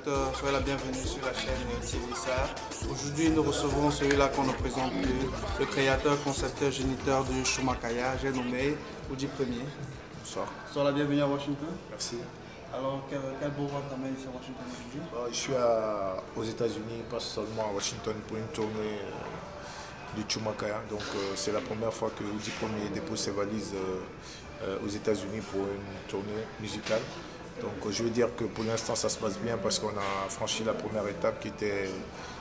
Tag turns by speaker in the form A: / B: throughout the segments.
A: téléspectateurs, soyez la bienvenue sur la chaîne Télésar. Aujourd'hui, nous recevons celui-là qu'on ne présente plus, le créateur, concepteur, géniteur du Choumakaya, j'ai nommé Oudi Premier.
B: Bonsoir.
A: Soyez la bienvenue à Washington.
B: Merci.
A: Alors, quel beau voix t'amène ici à Washington aujourd'hui?
B: Je suis aux États-Unis, pas seulement à Washington, pour une tournée du Choumakaya. Donc, c'est la première fois que Oudi Premier dépose ses valises aux États-Unis pour une tournée musicale. Donc, je veux dire que pour l'instant, ça se passe bien parce qu'on a franchi la première étape qui était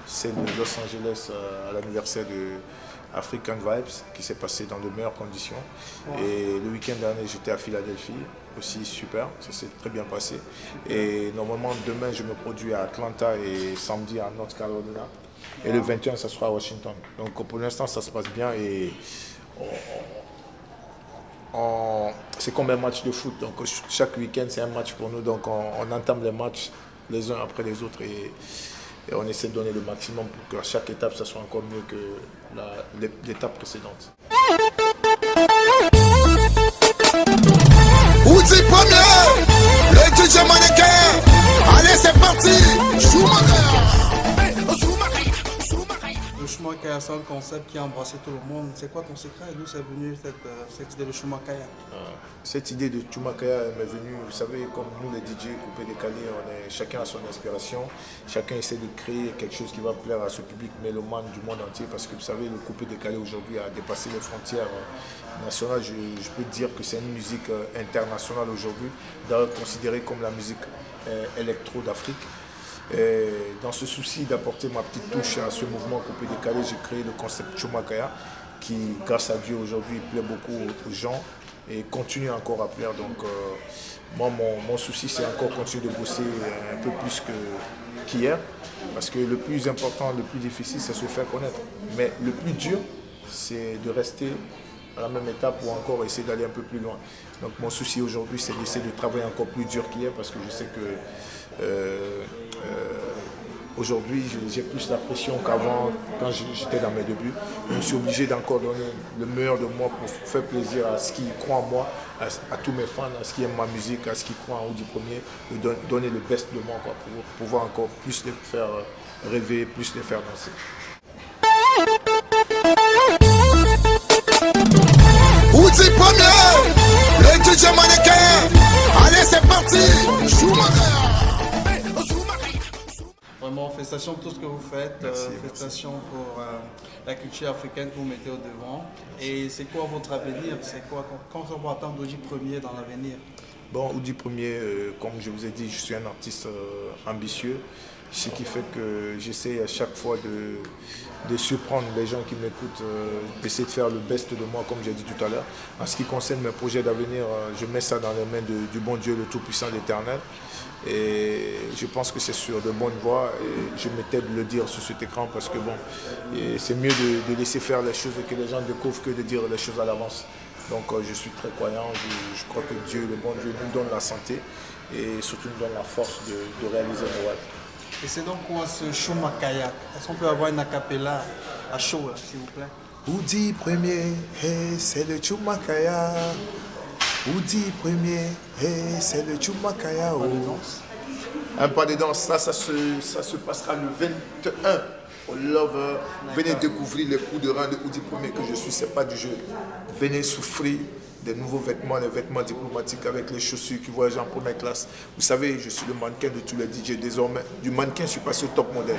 B: celle de Los Angeles à l'anniversaire de African Vibes, qui s'est passé dans de meilleures conditions. Et le week-end dernier, j'étais à Philadelphie, aussi super, ça s'est très bien passé. Et normalement, demain, je me produis à Atlanta et samedi à North Carolina. Et le 21, ça sera à Washington. Donc pour l'instant, ça se passe bien et c'est comme un match de foot. Donc chaque week-end, c'est un match pour nous. Donc on entame les matchs les uns après les autres et on essaie de donner le maximum pour qu'à chaque étape, ça soit encore mieux que l'étape précédente.
C: Oudi Premier, le DJ mannequin. Allez, c'est parti.
A: Le Choumakaya, c'est un concept qui a embrassé tout le monde. C'est quoi ton secret? D'où c'est venu cette idée de Choumakaya?
B: Cette idée de Choumakaya m'est venue, vous savez, comme nous les DJ coupés décalés, chacun a son inspiration, chacun essaie de créer quelque chose qui va plaire à ce public mélomane du monde entier, parce que vous savez, le coupé décalé aujourd'hui a dépassé les frontières nationales. Je peux dire que c'est une musique internationale aujourd'hui, d'ailleurs considérée comme la musique électro d'Afrique. Et dans ce souci d'apporter ma petite touche à ce mouvement coupé décalé, j'ai créé le concept Choumakaya qui, grâce à Dieu, aujourd'hui plaît beaucoup aux gens et continue encore à plaire. Donc moi, mon souci, c'est encore continuer de bosser un peu plus qu'hier, parce que le plus important, le plus difficile, c'est se faire connaître. Mais le plus dur, c'est de rester à la même étape ou encore essayer d'aller un peu plus loin. Donc mon souci aujourd'hui, c'est d'essayer de travailler encore plus dur qu'hier, parce que je sais que aujourd'hui, j'ai plus la pression qu'avant, quand j'étais dans mes débuts. Je suis obligé d'encore donner le meilleur de moi pour faire plaisir à ce qui croit en moi, à tous mes fans, à ce qui aiment ma musique, à ce qui croient en Oudi Premier, de donner le best de moi quoi, pour pouvoir encore plus les faire rêver, plus les faire danser.
C: Oudi Premier, le DJ mannequin. Allez, c'est parti.
A: Vraiment, félicitations pour tout ce que vous faites.
B: Merci,
A: félicitations pour la culture africaine que vous mettez au devant. Et c'est quoi votre avenir? C'est quoi? Quand on va attendre Oudi Premier dans l'avenir?
B: Bon, Oudi Premier, comme je vous ai dit, je suis un artiste ambitieux, ce qui fait que j'essaie à chaque fois de surprendre les gens qui m'écoutent, d'essayer de faire le best de moi, comme j'ai dit tout à l'heure. En ce qui concerne mes projets d'avenir, je mets ça dans les mains du bon Dieu, le Tout-Puissant, l'Éternel. Et je pense que c'est sur de bonnes voies et je m'étais de le dire sur cet écran parce que bon, c'est mieux de laisser faire les choses et que les gens découvrent que de dire les choses à l'avance. Donc je suis très croyant, je crois que Dieu, le bon Dieu, nous donne la santé et surtout nous donne la force de réaliser nos rêves.
A: Et c'est donc quoi ce Choumakaya? Est-ce qu'on peut avoir une acapella à chaud, s'il vous plaît?
B: Oudi Premier, hey, c'est le Choumakaya. Oudi Premier, hey, c'est le Choumakaya.
A: Pas de danse.
B: Un pas de danse, ça se passera le 21 au Lover. Venez découvrir les coups de rein de Oudi Premier que je suis, c'est pas du jeu. Venez souffrir des nouveaux vêtements, les vêtements diplomatiques avec les chaussures qui voyagent en première classe. Vous savez, je suis le mannequin de tous les DJ désormais. Du mannequin, je suis passé au top modèle.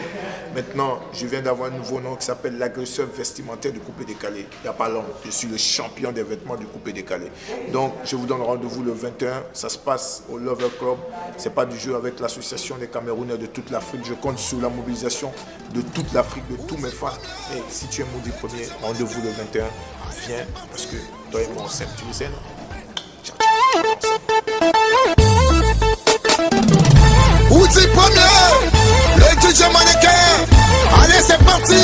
B: Maintenant, je viens d'avoir un nouveau nom qui s'appelle l'agresseur vestimentaire du coupé décalé. Il n'y a pas longtemps, je suis le champion des vêtements du coupé décalé. Donc, je vous donne rendez-vous le 21. Ça se passe au Lover Club. Ce n'est pas du jeu avec l'association des Camerounais de toute l'Afrique. Je compte sur la mobilisation de toute l'Afrique, de tous mes fans. Et si tu es Oudi Premier, rendez-vous le 21. Viens, parce que toi et moi on s'aime, tu le sais, non?
C: Oudi Premier, le DJ mannequin. Allez, c'est parti.